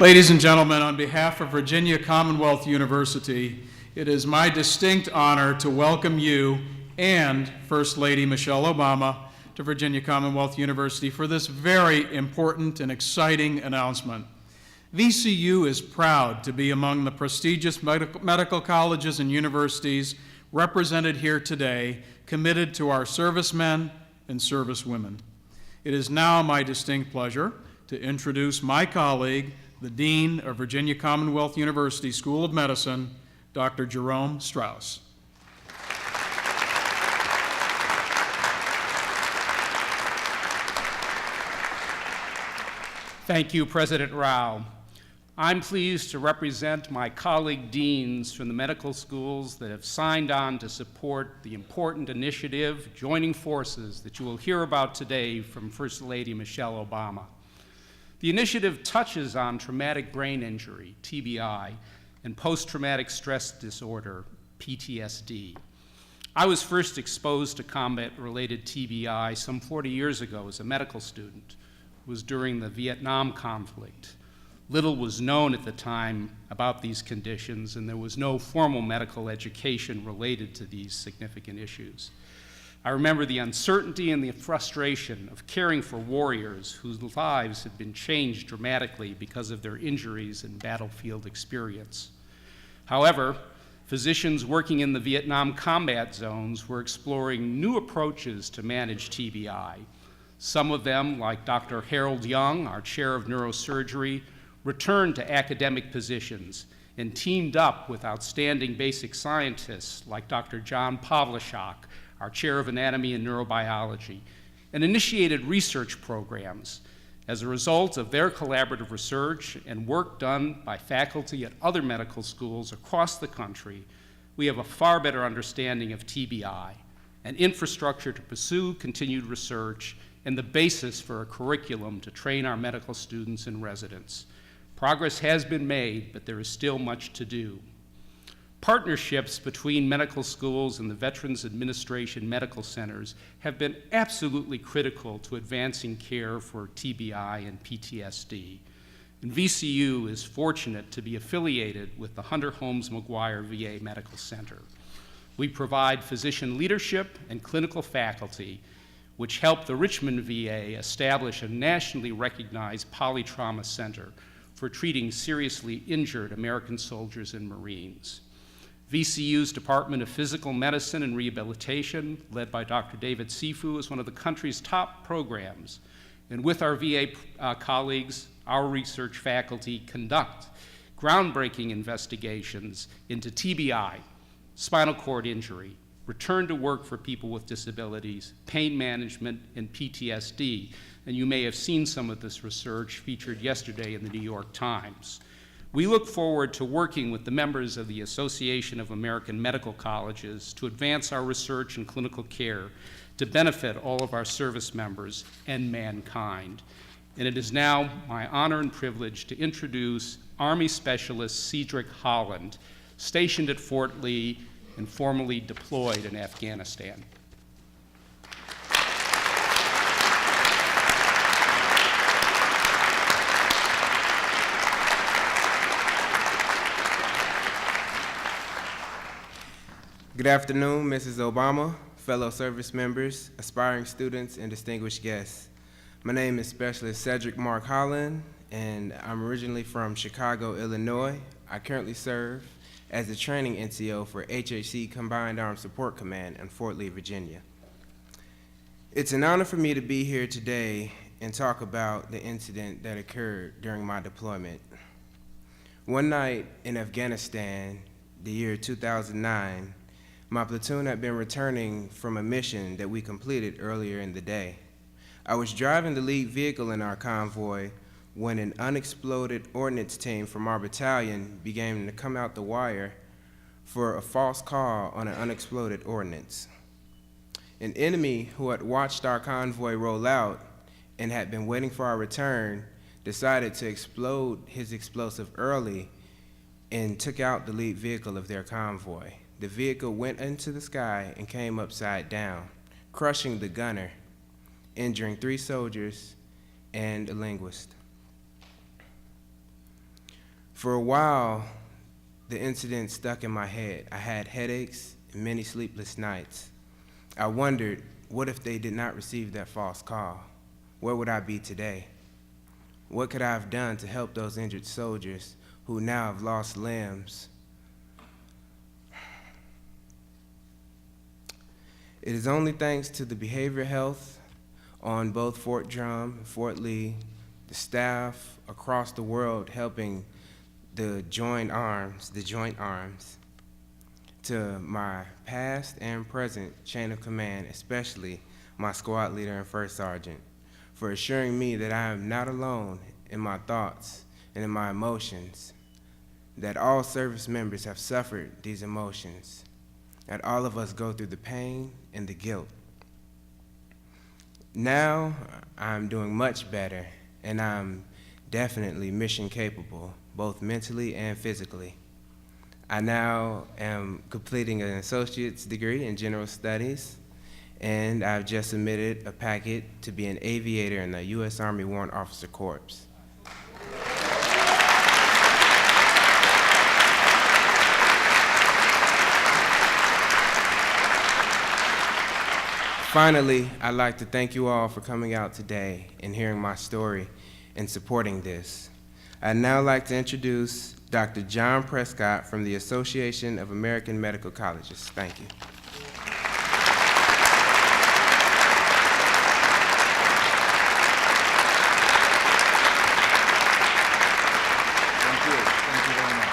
Ladies and gentlemen, on behalf of Virginia Commonwealth University, it is my distinct honor to welcome you and First Lady Michelle Obama to Virginia Commonwealth University for this very important and exciting announcement. VCU is proud to be among the prestigious medical colleges and universities represented here today, committed to our servicemen and servicewomen. It is now my distinct pleasure to introduce my colleague, the Dean of Virginia Commonwealth University School of Medicine, Dr. Jerome Strauss. Thank you, President Rao. I'm pleased to represent my colleague deans from the medical schools that have signed on to support the important initiative, Joining Forces, that you will hear about today from First Lady Michelle Obama. The initiative touches on traumatic brain injury, TBI, and post-traumatic stress disorder, PTSD. I was first exposed to combat-related TBI some 40 years ago as a medical student. It was during the Vietnam conflict. Little was known at the time about these conditions, and there was no formal medical education related to these significant issues. I remember the uncertainty and the frustration of caring for warriors whose lives had been changed dramatically because of their injuries and battlefield experience. However, physicians working in the Vietnam combat zones were exploring new approaches to manage TBI. Some of them, like Dr. Harold Young, our chair of neurosurgery, returned to academic positions and teamed up with outstanding basic scientists like Dr. John Pavlischak, our chair of anatomy and neurobiology, and initiated research programs. As a result of their collaborative research and work done by faculty at other medical schools across the country, we have a far better understanding of TBI, an infrastructure to pursue continued research, and the basis for a curriculum to train our medical students and residents. Progress has been made, but there is still much to do. Partnerships between medical schools and the Veterans Administration medical centers have been absolutely critical to advancing care for TBI and PTSD. And VCU is fortunate to be affiliated with the Hunter Holmes McGuire VA Medical Center. We provide physician leadership and clinical faculty, which helped the Richmond VA establish a nationally recognized polytrauma center for treating seriously injured American soldiers and Marines. VCU's Department of Physical Medicine and Rehabilitation, led by Dr. David Sifu, is one of the country's top programs. And with our VA colleagues, our research faculty conduct groundbreaking investigations into TBI, spinal cord injury, return to work for people with disabilities, pain management, and PTSD. And you may have seen some of this research featured yesterday in the New York Times. We look forward to working with the members of the Association of American Medical Colleges to advance our research and clinical care to benefit all of our service members and mankind. And it is now my honor and privilege to introduce Army Specialist Cedric Holland, stationed at Fort Lee and formerly deployed in Afghanistan. Good afternoon, Mrs. Obama, fellow service members, aspiring students, and distinguished guests. My name is Specialist Cedric Mark Holland, and I'm originally from Chicago, Illinois. I currently serve as the training NCO for HHC Combined Armed Support Command in Fort Lee, Virginia. It's an honor for me to be here today and talk about the incident that occurred during my deployment. One night in Afghanistan, the year 2009, my platoon had been returning from a mission that we completed earlier in the day. I was driving the lead vehicle in our convoy when an unexploded ordnance team from our battalion began to come out the wire for a false call on an unexploded ordnance. An enemy who had watched our convoy roll out and had been waiting for our return decided to explode his explosive early and took out the lead vehicle of their convoy. The vehicle went into the sky and came upside down, crushing the gunner, injuring 3 soldiers and a linguist. For a while, the incident stuck in my head. I had headaches and many sleepless nights. I wondered, what if they did not receive that false call? Where would I be today? What could I have done to help those injured soldiers who now have lost limbs? It is only thanks to the behavioral health on both Fort Drum and Fort Lee, the staff across the world helping the joint arms, to my past and present chain of command, especially my squad leader and first sergeant, for assuring me that I am not alone in my thoughts and in my emotions, that all service members have suffered these emotions, that all of us go through the pain and the guilt. Now, I'm doing much better, and I'm definitely mission capable, both mentally and physically. I now am completing an associate's degree in general studies, and I've just submitted a packet to be an aviator in the U.S. Army Warrant Officer Corps. Finally, I'd like to thank you all for coming out today and hearing my story and supporting this. I'd now like to introduce Dr. John Prescott from the Association of American Medical Colleges. Thank you. Thank you very much.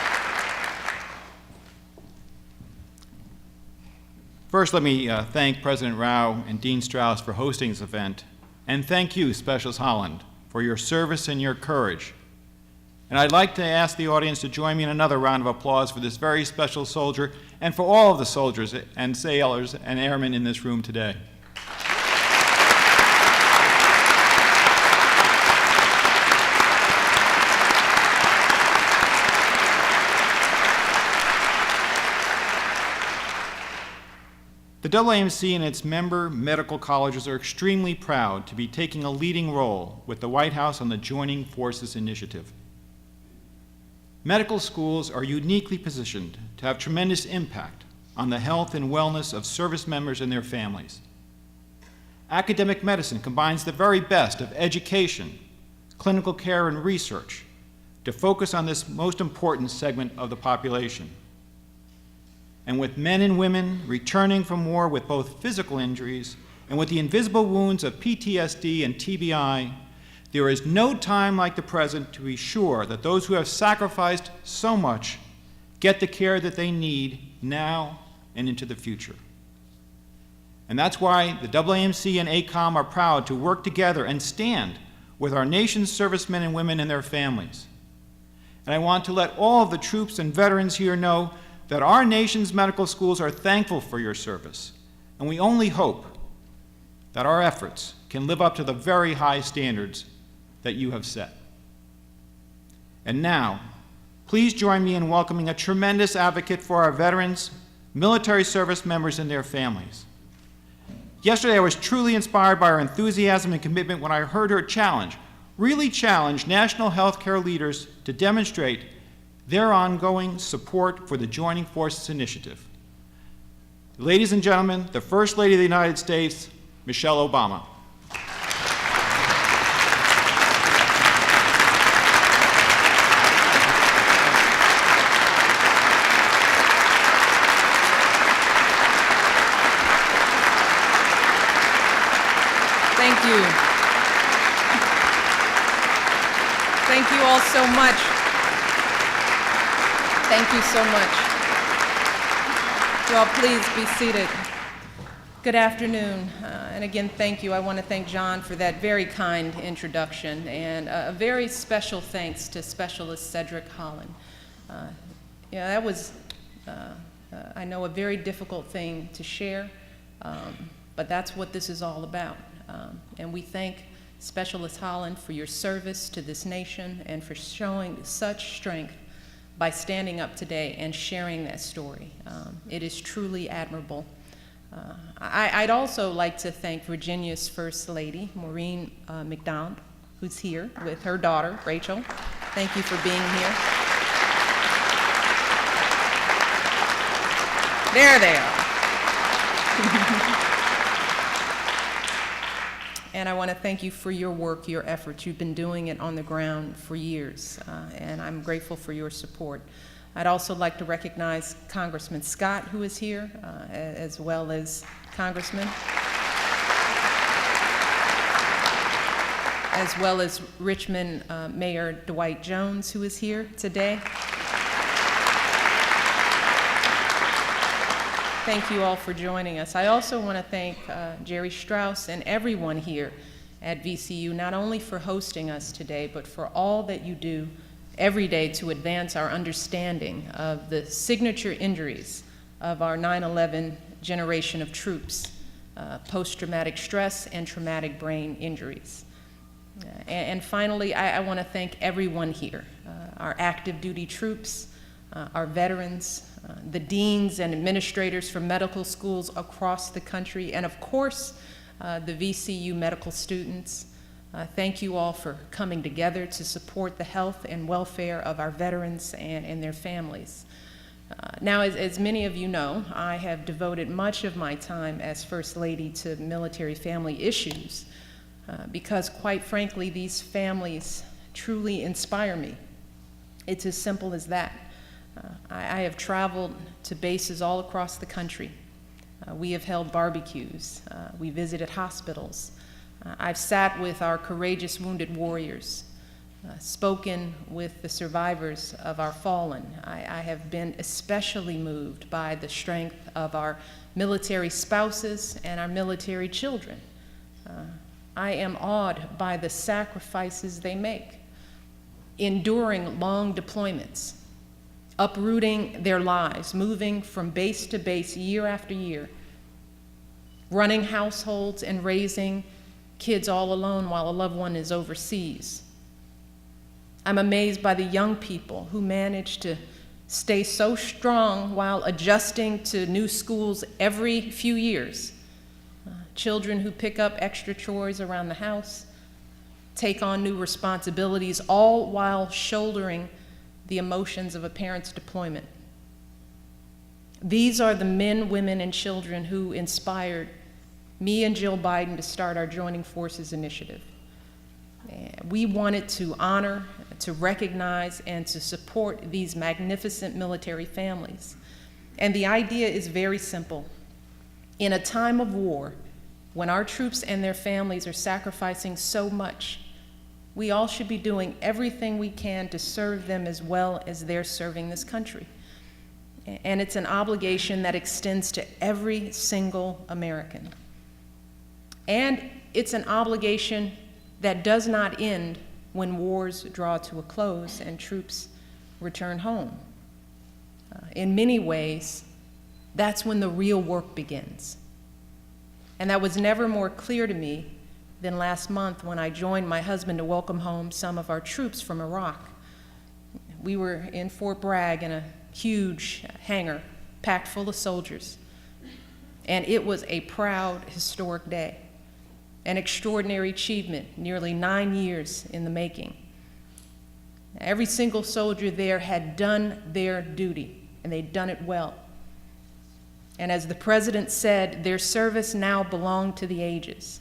First, let me thank President Rao and Dean Strauss for hosting this event, and thank you, Specialist Holland, for your service and your courage. And I'd like to ask the audience to join me in another round of applause for this very special soldier and for all of the soldiers and sailors and airmen in this room today. The AAMC and its member medical colleges are extremely proud to be taking a leading role with the White House on the Joining Forces Initiative. Medical schools are uniquely positioned to have tremendous impact on the health and wellness of service members and their families. Academic medicine combines the very best of education, clinical care, and research to focus on this most important segment of the population. And with men and women returning from war with both physical injuries and with the invisible wounds of PTSD and TBI, there is no time like the present to be sure that those who have sacrificed so much get the care that they need now and into the future. And that's why the AAMC and ACOM are proud to work together and stand with our nation's servicemen and women and their families. And I want to let all of the troops and veterans here know that our nation's medical schools are thankful for your service, and we only hope that our efforts can live up to the very high standards that you have set. And now, please join me in welcoming a tremendous advocate for our veterans, military service members, and their families. Yesterday, I was truly inspired by her enthusiasm and commitment when I heard her really challenge national healthcare leaders to demonstrate their ongoing support for the Joining Forces Initiative. Ladies and gentlemen, the First Lady of the United States, Michelle Obama. Thank you. Thank you all so much. Thank you so much. You all please be seated. Good afternoon, and again, thank you. I want to thank John for that very kind introduction, and a very special thanks to Specialist Cedric Holland. That was, I know, a very difficult thing to share, but that's what this is all about. And we thank Specialist Holland for your service to this nation and for showing such strength by standing up today and sharing that story. It is truly admirable. I'd also like to thank Virginia's First Lady, Maureen McDonald, who's here with her daughter, Rachel. Thank you for being here. There they are. And I want to thank you for your work, your efforts. You've been doing it on the ground for years, and I'm grateful for your support. I'd also like to recognize Congressman Scott, who is here, as well as Richmond Mayor Dwight Jones, who is here today. Thank you all for joining us. I also want to thank Jerry Strauss and everyone here at VCU, not only for hosting us today, but for all that you do every day to advance our understanding of the signature injuries of our 9/11 generation of troops, post-traumatic stress and traumatic brain injuries. And finally, I want to thank everyone here, our active duty troops, our veterans, the deans and administrators from medical schools across the country, and of course, the VCU medical students. Thank you all for coming together to support the health and welfare of our veterans and their families. Now, as many of you know, I have devoted much of my time as First Lady to military family issues because, quite frankly, these families truly inspire me. It's as simple as that. I have traveled to bases all across the country. We have held barbecues. We visited hospitals. I've sat with our courageous wounded warriors, spoken with the survivors of our fallen. I have been especially moved by the strength of our military spouses and our military children. I am awed by the sacrifices they make, enduring long deployments, uprooting their lives, moving from base to base year after year, running households and raising kids all alone while a loved one is overseas. I'm amazed by the young people who manage to stay so strong while adjusting to new schools every few years. Children who pick up extra chores around the house, take on new responsibilities, all while shouldering the emotions of a parent's deployment. These are the men, women, and children who inspired me and Jill Biden to start our Joining Forces initiative. We wanted to honor, to recognize, and to support these magnificent military families. And the idea is very simple. In a time of war, when our troops and their families are sacrificing so much, we all should be doing everything we can to serve them as well as they're serving this country. And it's an obligation that extends to every single American. And it's an obligation that does not end when wars draw to a close and troops return home. In many ways, that's when the real work begins. And that was never more clear to me than last month when I joined my husband to welcome home some of our troops from Iraq. We were in Fort Bragg in a huge hangar packed full of soldiers. And it was a proud, historic day, an extraordinary achievement, nearly 9 years in the making. Every single soldier there had done their duty, and they'd done it well. And as the president said, their service now belonged to the ages.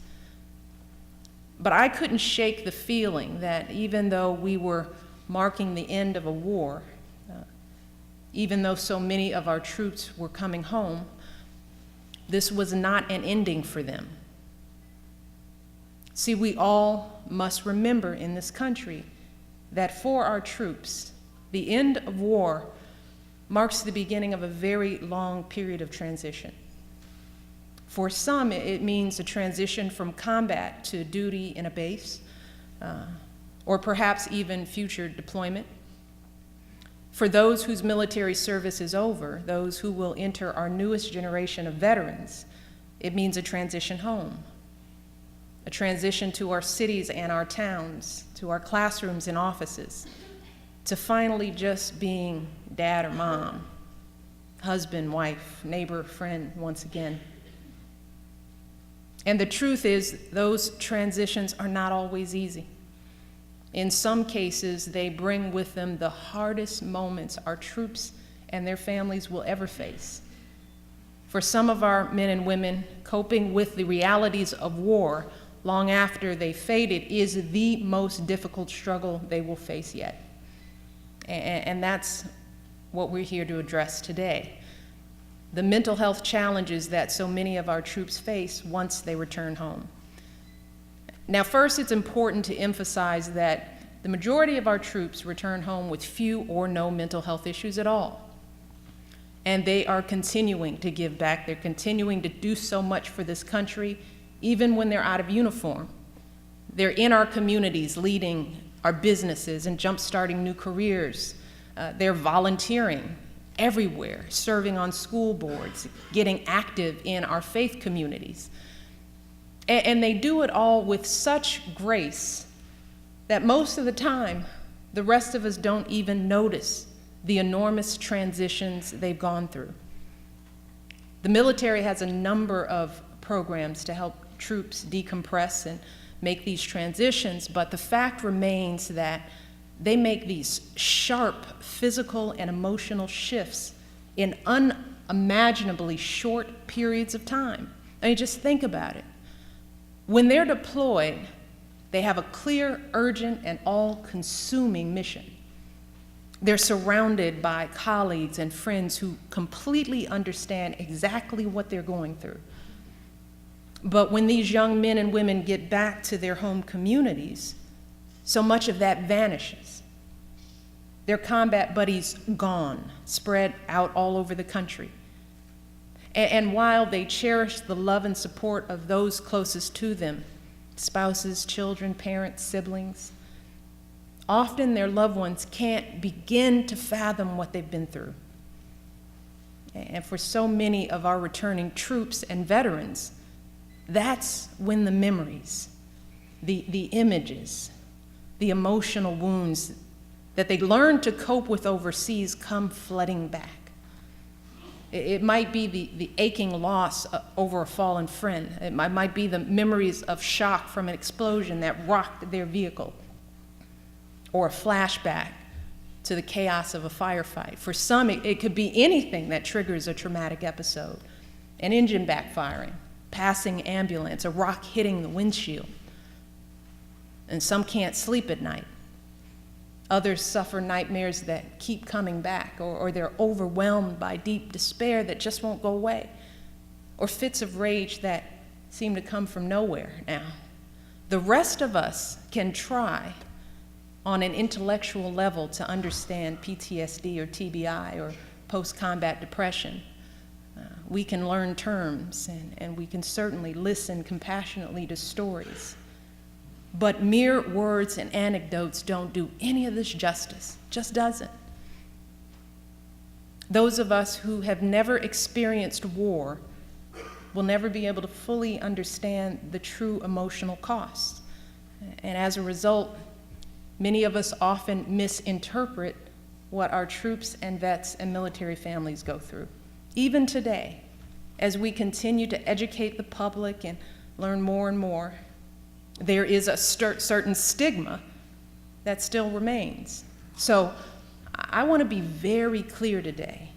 But I couldn't shake the feeling that even though we were marking the end of a war, even though so many of our troops were coming home, this was not an ending for them. See, we all must remember in this country that for our troops, the end of war marks the beginning of a very long period of transition. For some, it means a transition from combat to duty in a base, or perhaps even future deployment. For those whose military service is over, those who will enter our newest generation of veterans, it means a transition home, a transition to our cities and our towns, to our classrooms and offices, to finally just being dad or mom, husband, wife, neighbor, friend once again. And the truth is, those transitions are not always easy. In some cases, they bring with them the hardest moments our troops and their families will ever face. For some of our men and women, coping with the realities of war long after they faded is the most difficult struggle they will face yet. And that's what we're here to address today. The mental health challenges that so many of our troops face once they return home. Now, first, it's important to emphasize that the majority of our troops return home with few or no mental health issues at all. And they are continuing to give back. They're continuing to do so much for this country, even when they're out of uniform. They're in our communities, leading our businesses and jump-starting new careers. They're volunteering everywhere, serving on school boards, getting active in our faith communities. And they do it all with such grace that most of the time, the rest of us don't even notice the enormous transitions they've gone through. The military has a number of programs to help troops decompress and make these transitions, but the fact remains that they make these sharp physical and emotional shifts in unimaginably short periods of time. I mean, just think about it. When they're deployed, they have a clear, urgent, and all-consuming mission. They're surrounded by colleagues and friends who completely understand exactly what they're going through. But when these young men and women get back to their home communities, so much of that vanishes. Their combat buddies gone, spread out all over the country. And while they cherish the love and support of those closest to them, spouses, children, parents, siblings, often their loved ones can't begin to fathom what they've been through. And for so many of our returning troops and veterans, that's when the memories, the images, the emotional wounds that they learned to cope with overseas come flooding back. It might be the aching loss over a fallen friend. It might be the memories of shock from an explosion that rocked their vehicle, or a flashback to the chaos of a firefight. For some, it could be anything that triggers a traumatic episode: an engine backfiring, passing ambulance, a rock hitting the windshield. And some can't sleep at night. Others suffer nightmares that keep coming back, or they're overwhelmed by deep despair that just won't go away, or fits of rage that seem to come from nowhere. Now, the rest of us can try on an intellectual level to understand PTSD or TBI or post-combat depression. We can learn terms, and we can certainly listen compassionately to stories. But mere words and anecdotes don't do any of this justice, just doesn't. Those of us who have never experienced war will never be able to fully understand the true emotional costs. And as a result, many of us often misinterpret what our troops and vets and military families go through. Even today, as we continue to educate the public and learn more and more, there is a certain stigma that still remains. So I want to be very clear today.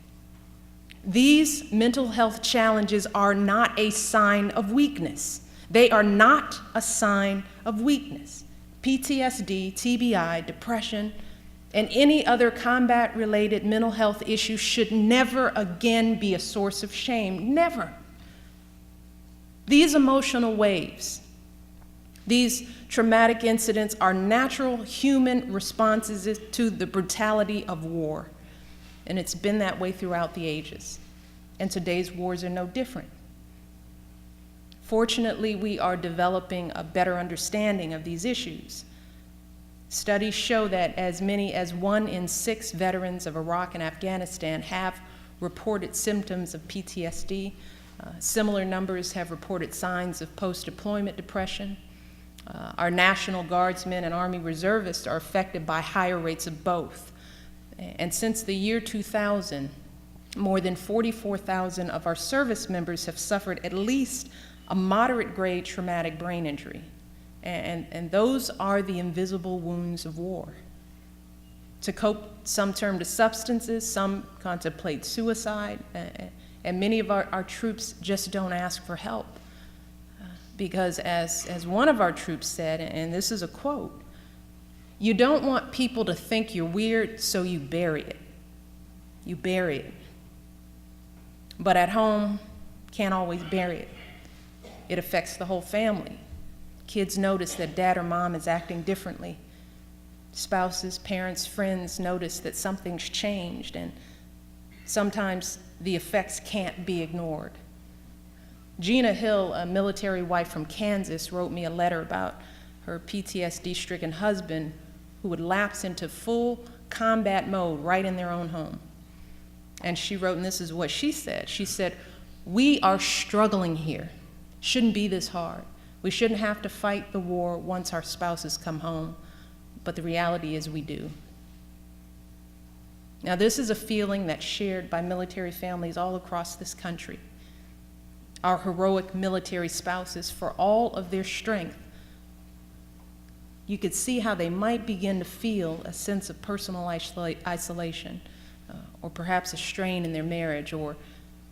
These mental health challenges are not a sign of weakness. They are not a sign of weakness. PTSD, TBI, depression, and any other combat-related mental health issue should never again be a source of shame. Never. These emotional waves, these traumatic incidents are natural human responses to the brutality of war. And it's been that way throughout the ages. And today's wars are no different. Fortunately, we are developing a better understanding of these issues. Studies show that as many as 1 in 6 veterans of Iraq and Afghanistan have reported symptoms of PTSD. Similar numbers have reported signs of post-deployment depression. Our National Guardsmen and Army Reservists are affected by higher rates of both. And since the year 2000, more than 44,000 of our service members have suffered at least a moderate grade traumatic brain injury. And those are the invisible wounds of war. To cope, some turn to substances, some contemplate suicide, And many of our troops just don't ask for help. Because as one of our troops said, and this is a quote, "You don't want people to think you're weird, so you bury it. You bury it. But at home, can't always bury it. It affects the whole family. Kids notice that dad or mom is acting differently. Spouses, parents, friends notice that something's changed, and sometimes the effects can't be ignored." Gina Hill, a military wife from Kansas, wrote me a letter about her PTSD-stricken husband who would lapse into full combat mode right in their own home. And she wrote, and this is what she said. She said, "We are struggling here. Shouldn't be this hard. We shouldn't have to fight the war once our spouses come home, but the reality is we do." Now, this is a feeling that's shared by military families all across this country. Our heroic military spouses, for all of their strength, you could see how they might begin to feel a sense of personal isolation, or perhaps a strain in their marriage, or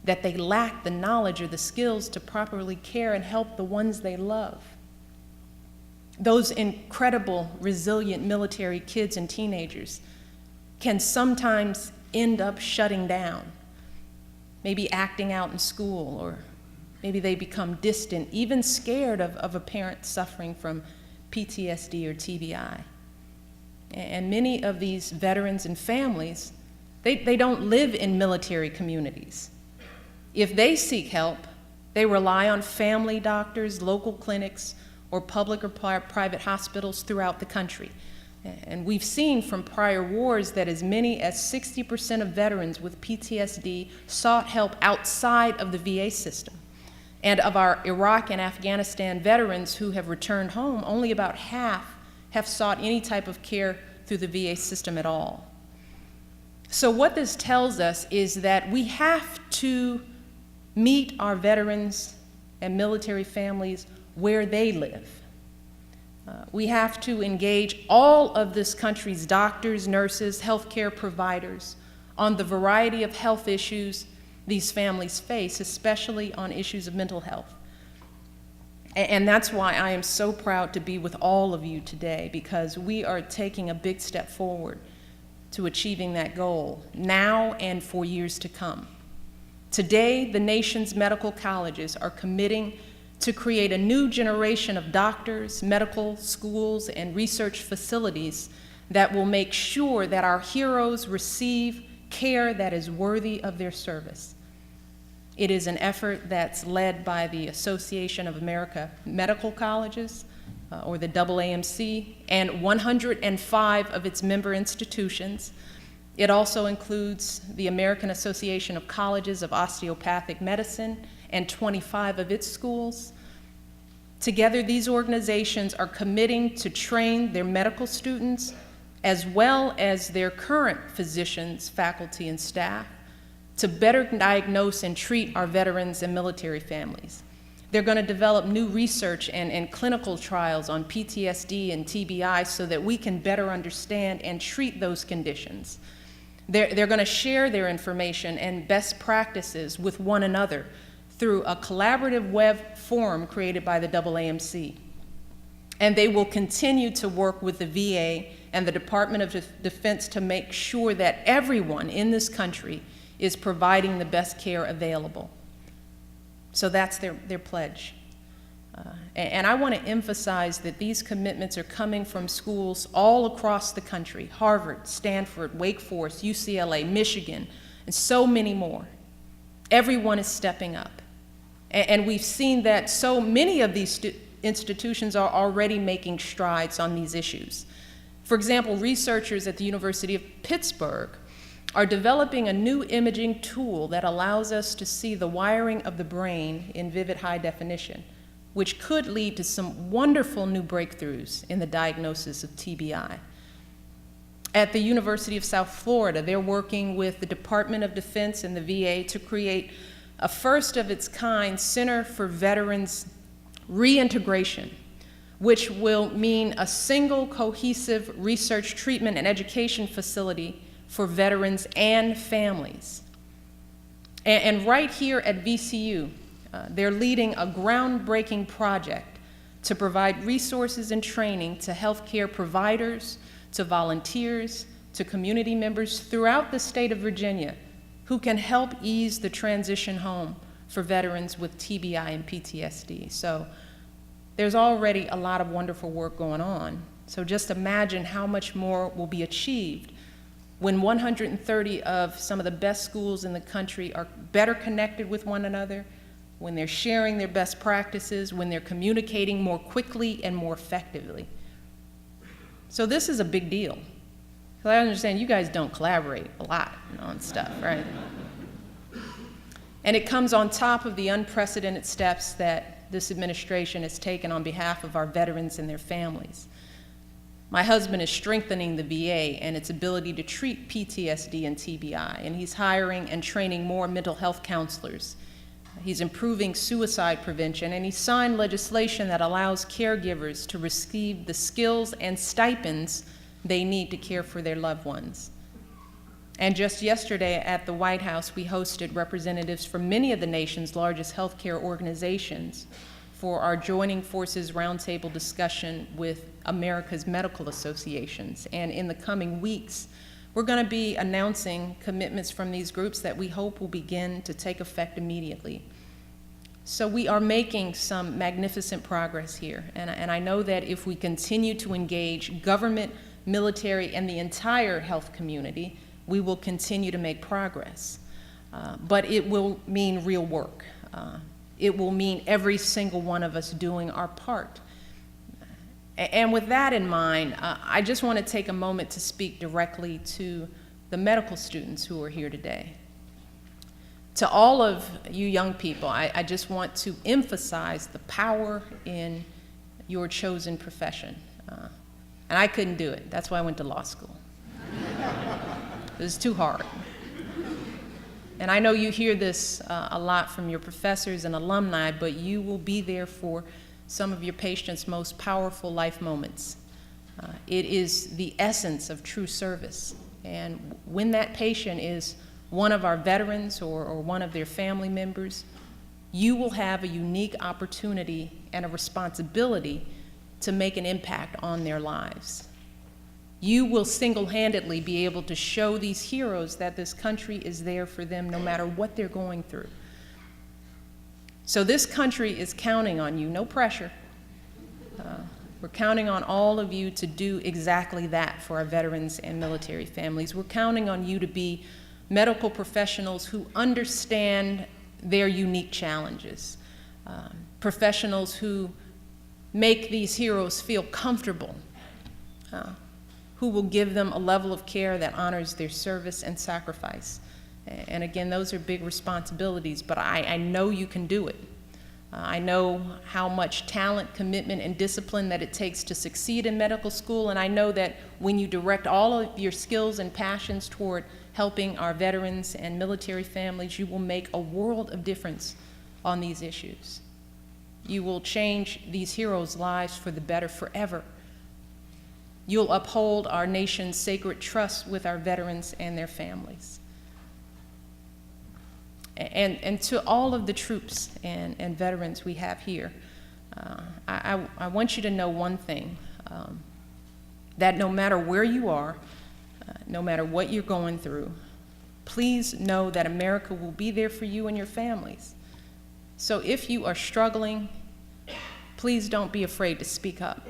that they lack the knowledge or the skills to properly care and help the ones they love. Those incredible, resilient military kids and teenagers can sometimes end up shutting down, maybe acting out in school, or maybe they become distant, even scared of a parent suffering from PTSD or TBI. And many of these veterans and families, they don't live in military communities. If they seek help, they rely on family doctors, local clinics, or public or private hospitals throughout the country. And we've seen from prior wars that as many as 60% of veterans with PTSD sought help outside of the VA system. And of our Iraq and Afghanistan veterans who have returned home, only about half have sought any type of care through the VA system at all. So what this tells us is that we have to meet our veterans and military families where they live. We have to engage all of this country's doctors, nurses, healthcare providers on the variety of health issues these families face, especially on issues of mental health. And that's why I am so proud to be with all of you today, because we are taking a big step forward to achieving that goal now and for years to come. Today, the nation's medical colleges are committing to create a new generation of doctors, medical schools, and research facilities that will make sure that our heroes receive care that is worthy of their service. It is an effort that's led by the Association of American Medical Colleges, or the AAMC, and 105 of its member institutions. It also includes the American Association of Colleges of Osteopathic Medicine and 25 of its schools. Together, these organizations are committing to train their medical students as well as their current physicians, faculty, and staff to better diagnose and treat our veterans and military families. They're going to develop new research and clinical trials on PTSD and TBI so that we can better understand and treat those conditions. They're going to share their information and best practices with one another through a collaborative web forum created by the AAMC. And they will continue to work with the VA and the Department of Defense to make sure that everyone in this country is providing the best care available. So that's their pledge. And I want to emphasize that these commitments are coming from schools all across the country: Harvard, Stanford, Wake Forest, UCLA, Michigan, and so many more. Everyone is stepping up. And we've seen that so many of these institutions are already making strides on these issues. For example, researchers at the University of Pittsburgh are developing a new imaging tool that allows us to see the wiring of the brain in vivid high definition, which could lead to some wonderful new breakthroughs in the diagnosis of TBI. At the University of South Florida, they're working with the Department of Defense and the VA to create a first-of-its-kind Center for Veterans Reintegration, which will mean a single cohesive research, treatment, and education facility for veterans and families. And right here at VCU, they're leading a groundbreaking project to provide resources and training to healthcare providers, to volunteers, to community members throughout the state of Virginia who can help ease the transition home for veterans with TBI and PTSD. So there's already a lot of wonderful work going on. So just imagine how much more will be achieved when 130 of some of the best schools in the country are better connected with one another, when they're sharing their best practices, when they're communicating more quickly and more effectively. So this is a big deal. Because I understand you guys don't collaborate a lot on stuff, right? And it comes on top of the unprecedented steps that this administration has taken on behalf of our veterans and their families. My husband is strengthening the VA and its ability to treat PTSD and TBI, and he's hiring and training more mental health counselors. He's improving suicide prevention, and he signed legislation that allows caregivers to receive the skills and stipends they need to care for their loved ones. And just yesterday at the White House, we hosted representatives from many of the nation's largest healthcare organizations for our Joining Forces Roundtable discussion with America's medical associations. And in the coming weeks, we're going to be announcing commitments from these groups that we hope will begin to take effect immediately. So we are making some magnificent progress here. And I know that if we continue to engage government, military, and the entire health community, we will continue to make progress. But it will mean real work. It will mean every single one of us doing our part. And with that in mind, I just want to take a moment to speak directly to the medical students who are here today. To all of you young people, I just want to emphasize the power in your chosen profession. And I couldn't do it. That's why I went to law school. It was too hard. And I know you hear this a lot from your professors and alumni, but you will be there for some of your patients' most powerful life moments. It is the essence of true service. And when that patient is one of our veterans or one of their family members, you will have a unique opportunity and a responsibility to make an impact on their lives. You will single-handedly be able to show these heroes that this country is there for them no matter what they're going through. So this country is counting on you, no pressure. We're counting on all of you to do exactly that for our veterans and military families. We're counting on you to be medical professionals who understand their unique challenges, professionals who make these heroes feel comfortable, who will give them a level of care that honors their service and sacrifice. And again, those are big responsibilities, but I know you can do it. I know how much talent, commitment, and discipline that it takes to succeed in medical school, and I know that when you direct all of your skills and passions toward helping our veterans and military families, you will make a world of difference on these issues. You will change these heroes' lives for the better forever. You'll uphold our nation's sacred trust with our veterans and their families. And to all of the troops and veterans we have here, I want you to know one thing, that no matter where you are, no matter what you're going through, please know that America will be there for you and your families. So if you are struggling, please don't be afraid to speak up.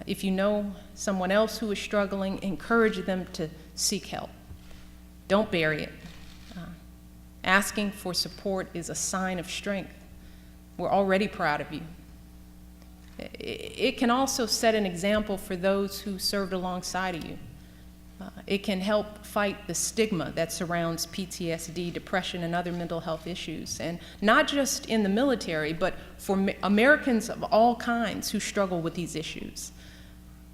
If you know someone else who is struggling, encourage them to seek help. Don't bury it. Asking for support is a sign of strength. We're already proud of you. It can also set an example for those who served alongside of you. It can help fight the stigma that surrounds PTSD, depression, and other mental health issues, and not just in the military, but for Americans of all kinds who struggle with these issues.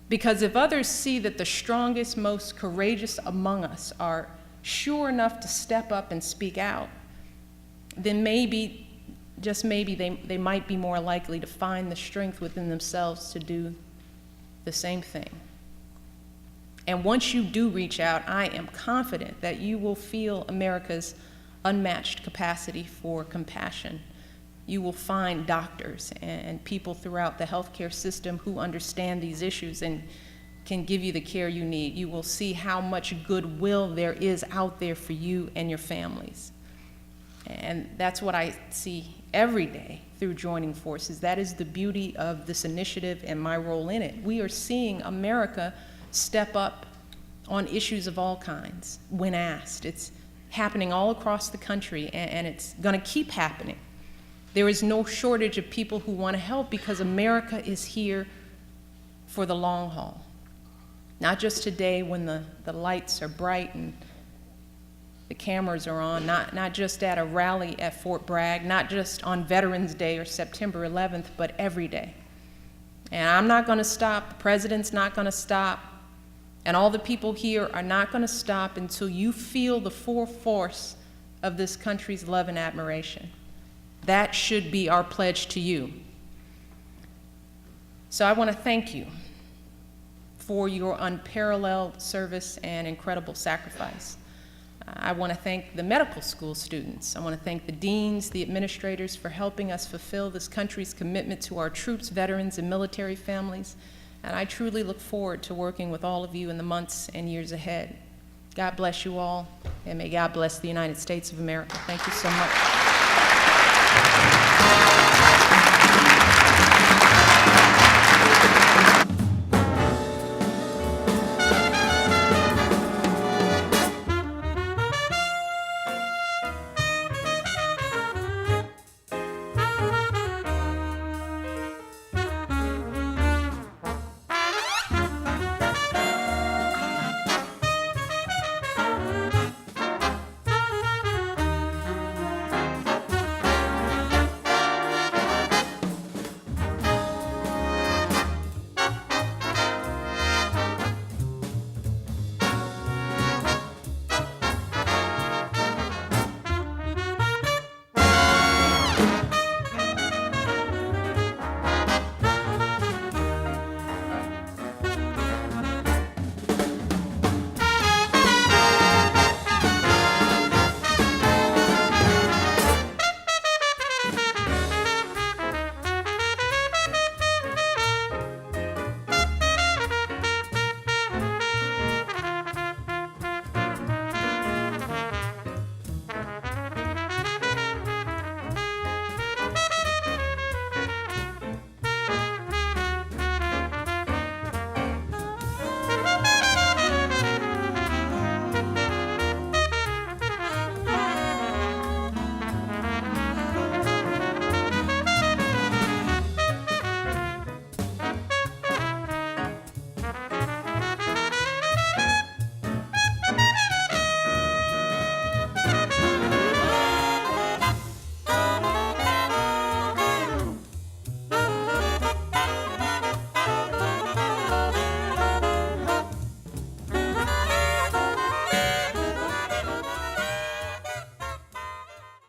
Because if others see that the strongest, most courageous among us are sure enough to step up and speak out, then maybe, just maybe, they might be more likely to find the strength within themselves to do the same thing. And once you do reach out, I am confident that you will feel America's unmatched capacity for compassion. You will find doctors and people throughout the healthcare system who understand these issues and can give you the care you need. You will see how much goodwill there is out there for you and your families. And that's what I see every day through joining forces. That is the beauty of this initiative and my role in it. We are seeing America step up on issues of all kinds when asked. It's happening all across the country, and it's going to keep happening. There is no shortage of people who want to help because America is here for the long haul. Not just today when the lights are bright and the cameras are on, not just at a rally at Fort Bragg, not just on Veterans Day or September 11th, but every day. And I'm not going to stop, the President's not going to stop, and all the people here are not going to stop until you feel the full force of this country's love and admiration. That should be our pledge to you. So I want to thank you for your unparalleled service and incredible sacrifice. I want to thank the medical school students. I want to thank the deans, the administrators for helping us fulfill this country's commitment to our troops, veterans, and military families. And I truly look forward to working with all of you in the months and years ahead. God bless you all, and may God bless the United States of America. Thank you so much.